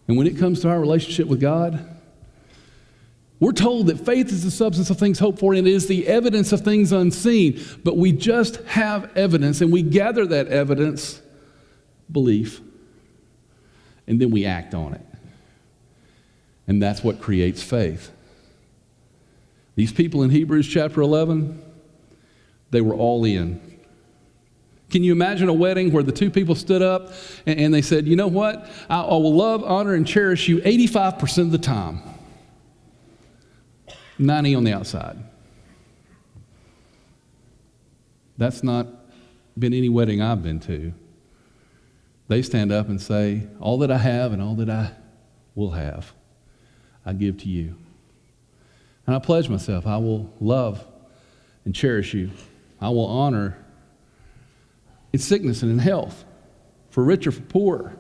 And when it comes to our relationship with God, we're told that faith is the substance of things hoped for, and it is the evidence of things unseen. But we just have evidence, and we gather that evidence, belief, and then we act on it. And that's what creates faith. These people in Hebrews chapter 11, they were all in. Can you imagine a wedding where the two people stood up and they said, you know what? I will love, honor, and cherish you 85% of the time. 90 on the outside. That's not been any wedding I've been to. They stand up and say, all that I have and all that I will have, I give to you. And I pledge myself, I will love and cherish you. I will honor in sickness and in health, for rich or for poor,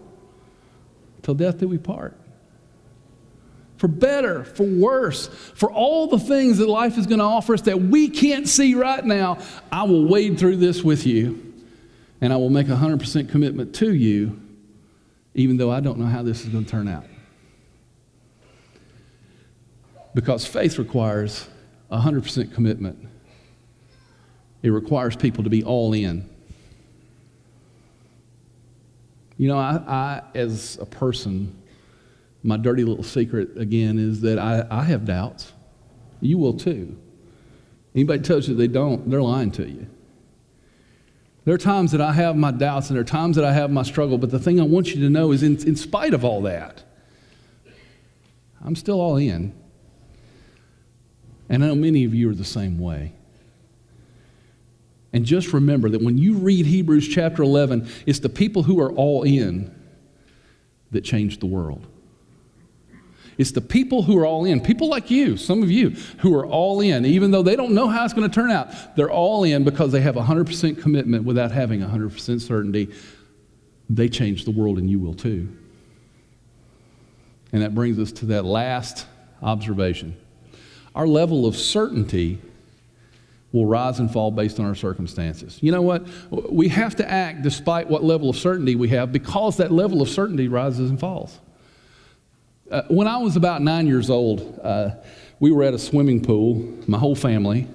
till death do we part. For better, for worse, for all the things that life is going to offer us that we can't see right now, I will wade through this with you, and I will make 100% commitment to you, even though I don't know how this is going to turn out. Because faith requires 100% commitment. It requires people to be all in. You know, I as a person, my dirty little secret, again, is that I have doubts. You will too. Anybody tells you they don't, they're lying to you. There are times that I have my doubts and there are times that I have my struggle, but the thing I want you to know is in spite of all that, I'm still all in. And I know many of you are the same way. And just remember that when you read Hebrews chapter 11, it's the people who are all in that change the world. It's the people who are all in, people like you, some of you, who are all in, even though they don't know how it's going to turn out. They're all in because they have 100% commitment without having 100% certainty. They change the world, and you will too. And that brings us to that last observation. Our level of certainty will rise and fall based on our circumstances. You know what? We have to act despite what level of certainty we have, because that level of certainty rises and falls. When I was about 9 years old, we were at a swimming pool, my whole family,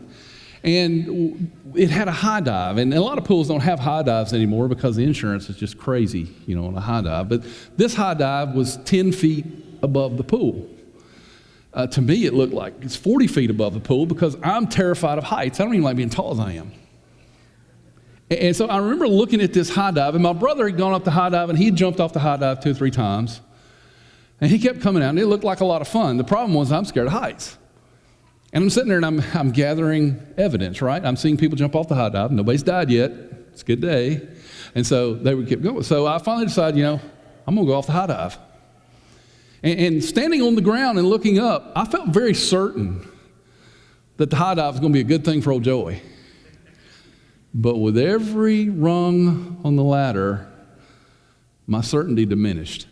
and it had a high dive. And a lot of pools don't have high dives anymore because the insurance is just crazy, you know, on a high dive. But this high dive was 10 feet above the pool. To me, it looked like it's 40 feet above the pool because I'm terrified of heights. I don't even like being tall as I am. And so I remember looking at this high dive, and my brother had gone up the high dive, and he had jumped off the high dive 2 or 3 times. And he kept coming out, and it looked like a lot of fun. The problem was I'm scared of heights. And I'm sitting there, and I'm gathering evidence, right? I'm seeing people jump off the high dive. Nobody's died yet. It's a good day. And so they would keep going. So I finally decided, you know, I'm going to go off the high dive. And standing on the ground and looking up, I felt very certain that the high dive was going to be a good thing for old Joey. But with every rung on the ladder, my certainty diminished.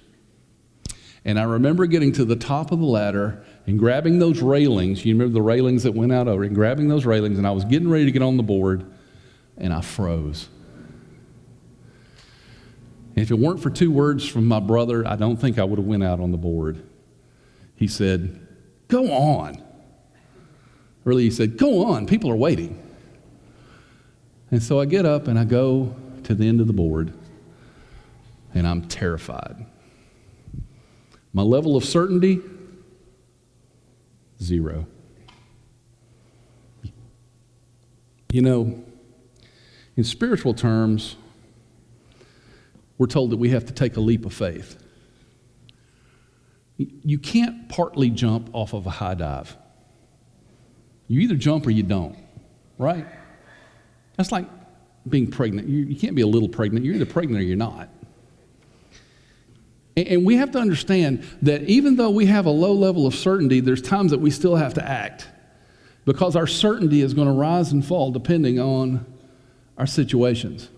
And I remember getting to the top of the ladder and grabbing those railings. You remember the railings that went out over it, and grabbing those railings, and I was getting ready to get on the board, and I froze. And if it weren't for 2 words from my brother, I don't think I would have went out on the board. He said, "Go on." Really, he said, "Go on, people are waiting." And so I get up and I go to the end of the board, and I'm terrified. My level of certainty, 0. You know, in spiritual terms, we're told that we have to take a leap of faith. You can't partly jump off of a high dive. You either jump or you don't, right? That's like being pregnant. You can't be a little pregnant. You're either pregnant or you're not. And we have to understand that even though we have a low level of certainty, there's times that we still have to act, because our certainty is going to rise and fall depending on our situations.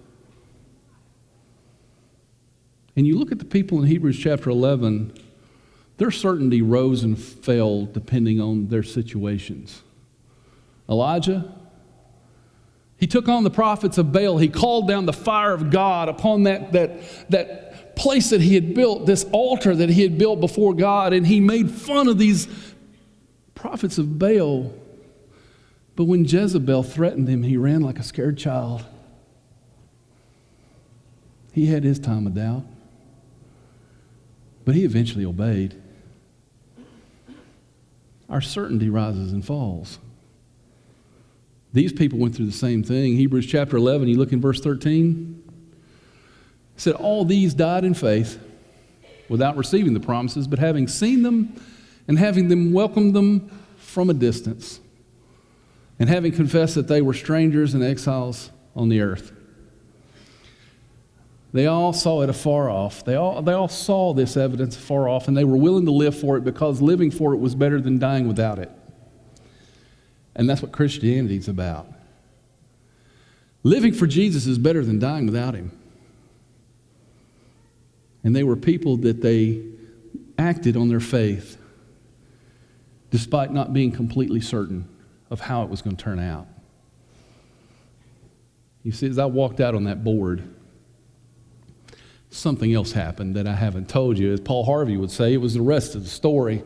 And you look at the people in Hebrews chapter 11, their certainty rose and fell depending on their situations. Elijah, he took on the prophets of Baal. He called down the fire of God upon that place that he had built, this altar that he had built before God, and he made fun of these prophets of Baal. But when Jezebel threatened him, he ran like a scared child. He had his time of doubt, but he eventually obeyed. Our certainty rises and falls. These people went through the same thing. Hebrews chapter 11, you look in verse 13. It said, all these died in faith without receiving the promises, but having seen them and having them welcomed them from a distance, and having confessed that they were strangers and exiles on the earth. They all saw it afar off. They all saw this evidence afar off, and they were willing to live for it because living for it was better than dying without it. And that's what Christianity is about. Living for Jesus is better than dying without him. And they were people that they acted on their faith despite not being completely certain of how it was going to turn out. You see, as I walked out on that board, something else happened that I haven't told you. As Paul Harvey would say, it was the rest of the story.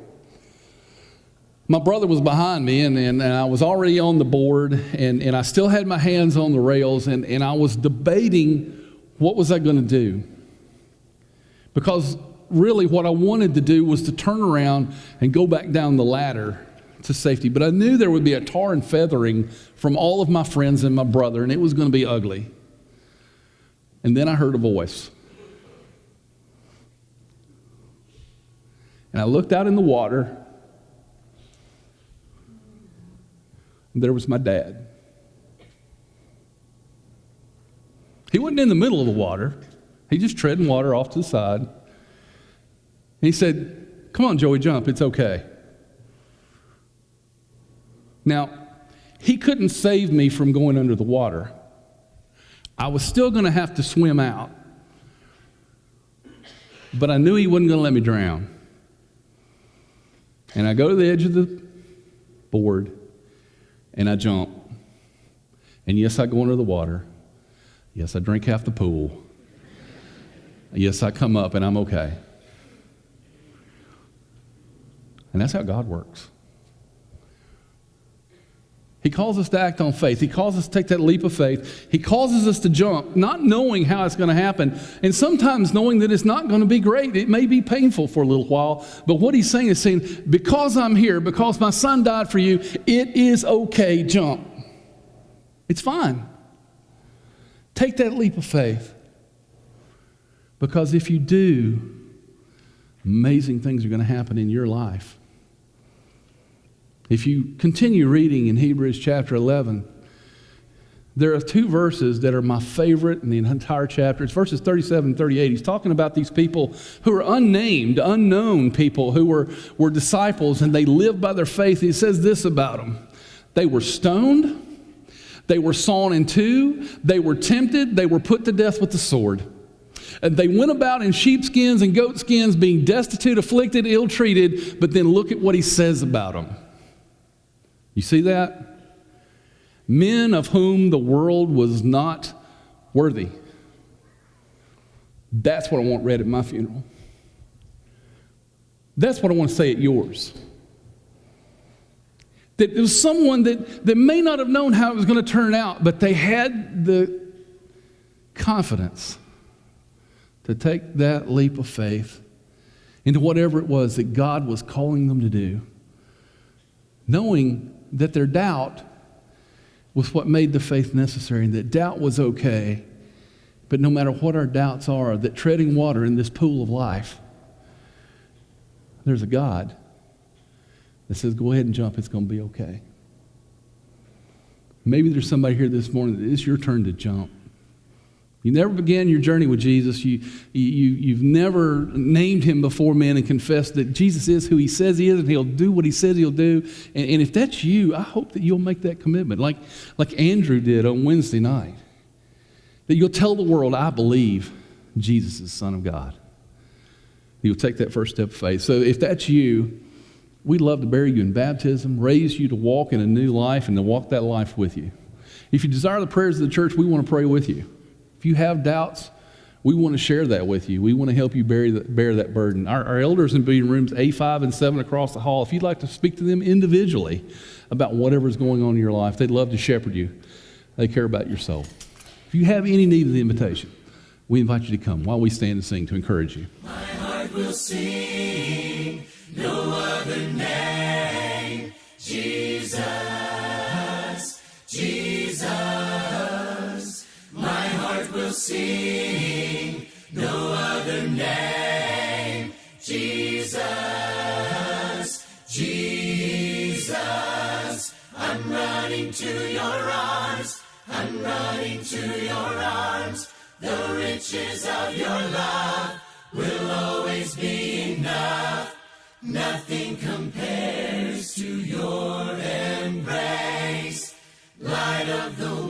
My brother was behind me, and I was already on the board, and I still had my hands on the rails, and I was debating what was I going to do. Because really what I wanted to do was to turn around and go back down the ladder to safety. But I knew there would be a tar and feathering from all of my friends and my brother, and it was going to be ugly. And then I heard a voice. And I looked out in the water, and there was my dad. He wasn't in the middle of the water. He just treading water off to the side. And he said, come on, Joey, jump. It's okay. Now, he couldn't save me from going under the water. I was still going to have to swim out. But I knew he wasn't going to let me drown. And I go to the edge of the board, and I jump. And yes, I go under the water. Yes, I drink half the pool. Yes, I come up, and I'm okay. And that's how God works. He calls us to act on faith. He calls us to take that leap of faith. He causes us to jump, not knowing how it's going to happen, and sometimes knowing that it's not going to be great. It may be painful for a little while, but what he's saying is because I'm here, because my son died for you, it is okay, jump. It's fine. Take that leap of faith. Because if you do, amazing things are going to happen in your life. If you continue reading in Hebrews chapter 11, there are two verses that are my favorite in the entire chapter. It's verses 37 and 38. He's talking about these people who are unnamed, unknown people who were disciples, and they lived by their faith. He says this about them. They were stoned. They were sawn in two. They were tempted. They were put to death with the sword. And they went about in sheepskins and goatskins, being destitute, afflicted, ill-treated. But then look at what he says about them. You see that? Men of whom the world was not worthy. That's what I want read at my funeral. That's what I want to say at yours. That it was someone that may not have known how it was going to turn out, but they had the confidence to take that leap of faith into whatever it was that God was calling them to do, knowing that their doubt was what made the faith necessary, and that doubt was okay, but no matter what our doubts are, that treading water in this pool of life, there's a God that says, go ahead and jump, it's going to be okay. Maybe there's somebody here this morning that it's your turn to jump. You never began your journey with Jesus. You've never named him before men and confessed that Jesus is who he says he is, and he'll do what he says he'll do. And if that's you, I hope that you'll make that commitment, like Andrew did on Wednesday night. That you'll tell the world, I believe Jesus is the Son of God. You'll take that first step of faith. So if that's you, we'd love to bury you in baptism, raise you to walk in a new life, and to walk that life with you. If you desire the prayers of the church, we want to pray with you. If you have doubts, we want to share that with you. We want to help you bear that burden. Our elders in be in rooms A5 and 7 across the hall. If you'd like to speak to them individually about whatever's going on in your life, they'd love to shepherd you. They care about your soul. If you have any need of the invitation, we invite you to come while we stand and sing to encourage you. My heart will sing, no other name, Jesus, Jesus. My heart will sing, no other name, Jesus, Jesus. I'm running to your arms, I'm running to your arms. The riches of your love will always be enough. Nothing compares to your embrace. Light of the